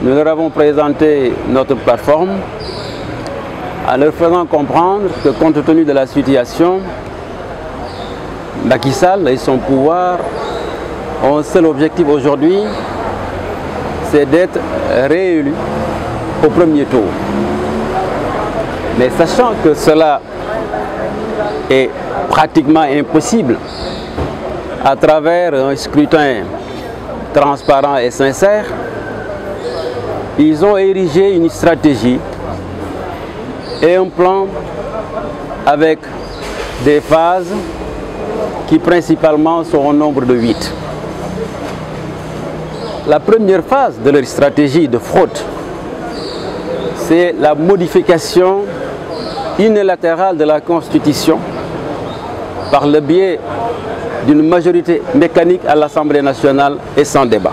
nous leur avons présenté notre plateforme en leur faisant comprendre que compte tenu de la situation, Macky Sall et son pouvoir ont un seul objectif aujourd'hui, c'est d'être réélu au premier tour. Mais sachant que cela est pratiquement impossible à travers un scrutin transparent et sincère, ils ont érigé une stratégie et un plan avec des phases qui principalement sont au nombre de 8. La première phase de leur stratégie de fraude, c'est la modification unilatérale de la Constitution par le biais d'une majorité mécanique à l'Assemblée nationale et sans débat.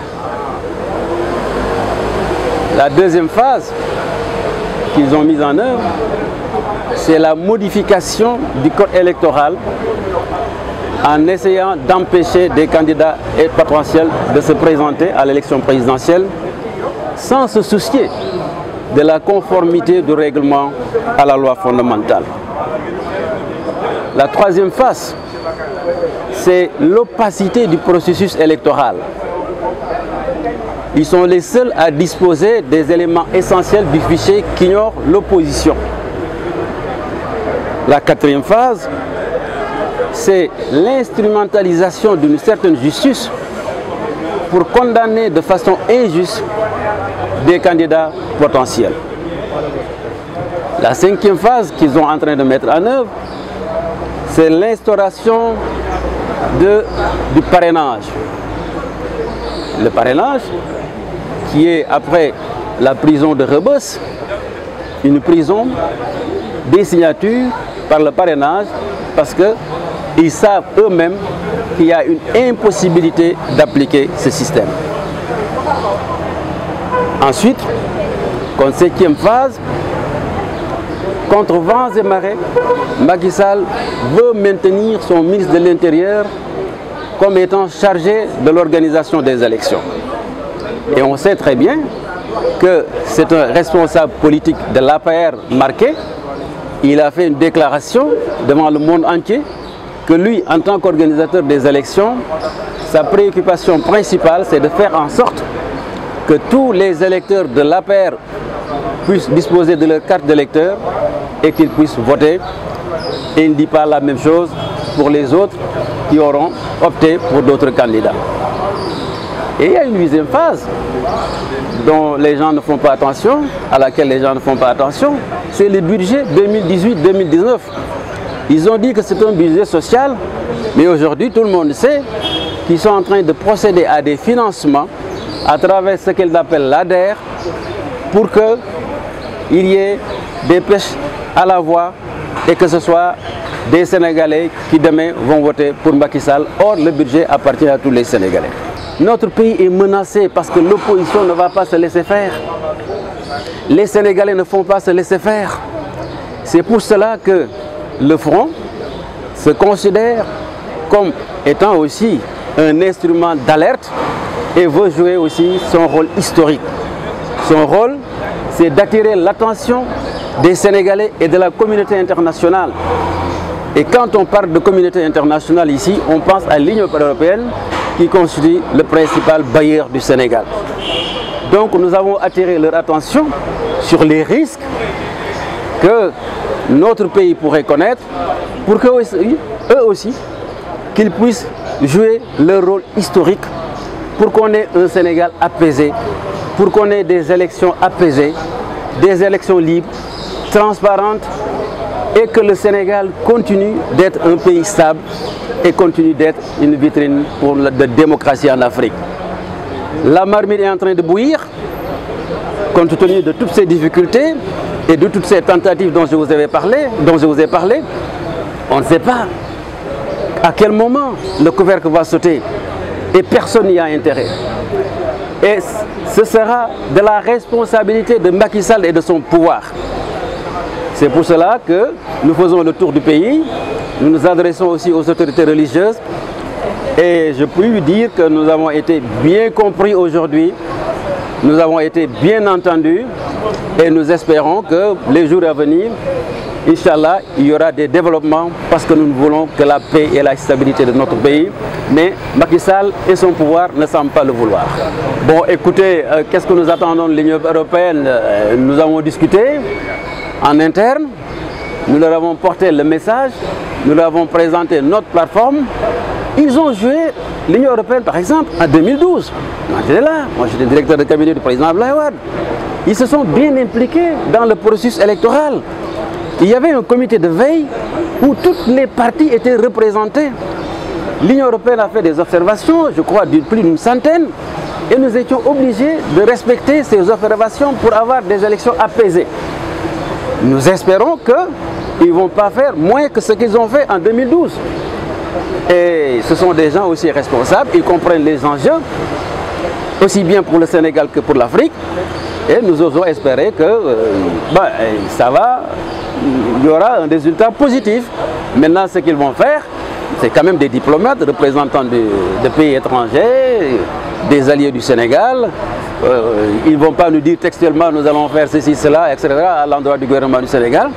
La deuxième phase qu'ils ont mise en œuvre, c'est la modification du code électoral en essayant d'empêcher des candidats et potentiels de se présenter à l'élection présidentielle sans se soucier de la conformité du règlement à la loi fondamentale. La troisième phase, c'est l'opacité du processus électoral. Ils sont les seuls à disposer des éléments essentiels du fichier qu'ignore l'opposition. La quatrième phase, c'est l'instrumentalisation d'une certaine justice pour condamner de façon injuste des candidats potentiels. La cinquième phase qu'ils sont en train de mettre en œuvre, c'est l'instauration du parrainage. Le parrainage qui est, après la prison de Rebeuss, une prison des signatures par le parrainage, parce qu'ils savent eux-mêmes qu'il y a une impossibilité d'appliquer ce système. Ensuite, comme septième phase, contre vents et marées, Macky Sall veut maintenir son ministre de l'Intérieur comme étant chargé de l'organisation des élections. Et on sait très bien que c'est un responsable politique de l'APR marqué. Il a fait une déclaration devant le monde entier que lui, en tant qu'organisateur des élections, sa préoccupation principale, c'est de faire en sorte que tous les électeurs de l'APR puissent disposer de leur carte d'électeur et qu'ils puissent voter. Et il ne dit pas la même chose pour les autres qui auront opté pour d'autres candidats. Et il y a une deuxième phase dont les gens ne font pas attention, à laquelle les gens ne font pas attention, c'est le budget 2018-2019. Ils ont dit que c'est un budget social, mais aujourd'hui tout le monde sait qu'ils sont en train de procéder à des financements à travers ce qu'ils appellent l'ADER pour qu'il y ait des pêches à la voie et que ce soit des Sénégalais qui demain vont voter pour Macky Sall. Or, le budget appartient à tous les Sénégalais. Notre pays est menacé parce que l'opposition ne va pas se laisser faire. Les Sénégalais ne font pas se laisser faire. C'est pour cela que le Front se considère comme étant aussi un instrument d'alerte et veut jouer aussi son rôle historique. Son rôle, c'est d'attirer l'attention des Sénégalais et de la communauté internationale. Et quand on parle de communauté internationale ici, on pense à l'Union européenne qui constitue le principal bailleur du Sénégal. Donc nous avons attiré leur attention sur les risques que notre pays pourrait connaître pour qu'eux aussi, qu'ils puissent jouer leur rôle historique pour qu'on ait un Sénégal apaisé, pour qu'on ait des élections apaisées, des élections libres, transparentes et que le Sénégal continue d'être un pays stable et continue d'être une vitrine pour la démocratie en Afrique. La marmite est en train de bouillir, compte tenu de toutes ces difficultés et de toutes ces tentatives dont je vous ai parlé. On ne sait pas à quel moment le couvercle va sauter et personne n'y a intérêt. Et ce sera de la responsabilité de Macky Sall et de son pouvoir. C'est pour cela que nous faisons le tour du pays, nous nous adressons aussi aux autorités religieuses et je peux lui dire que nous avons été bien compris aujourd'hui Nous avons été bien entendus et nous espérons que les jours à venir, Inch'Allah, il y aura des développements parce que nous ne voulons que la paix et la stabilité de notre pays. Mais Macky Sall et son pouvoir ne semblent pas le vouloir. Bon, écoutez, qu'est-ce que nous attendons de l'Union européenne? Nous avons discuté en interne, nous leur avons porté le message, nous leur avons présenté notre plateforme. Ils ont joué l'Union européenne, par exemple, en 2012. Moi, j'étais là, moi j'étais directeur de cabinet du président Abdoulaye Wade. Ils se sont bien impliqués dans le processus électoral. Il y avait un comité de veille où toutes les parties étaient représentées. L'Union européenne a fait des observations, je crois, de plus d'une centaine, et nous étions obligés de respecter ces observations pour avoir des élections apaisées. Nous espérons qu'ils ne vont pas faire moins que ce qu'ils ont fait en 2012. Et ce sont des gens aussi responsables, ils comprennent les enjeux, aussi bien pour le Sénégal que pour l'Afrique. Et nous osons espérer que ça va, il y aura un résultat positif. Maintenant, ce qu'ils vont faire, c'est quand même des diplomates, représentants de pays étrangers, des alliés du Sénégal. Ils ne vont pas nous dire textuellement nous allons faire ceci, cela, etc. à l'endroit du gouvernement du Sénégal.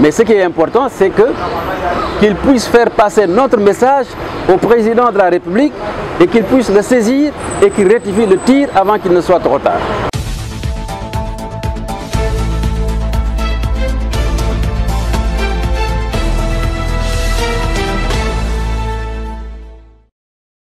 Mais ce qui est important, c'est qu'ils puissent faire passer notre message au président de la République et qu'il puisse le saisir et qu'il rectifie le tir avant qu'il ne soit trop tard.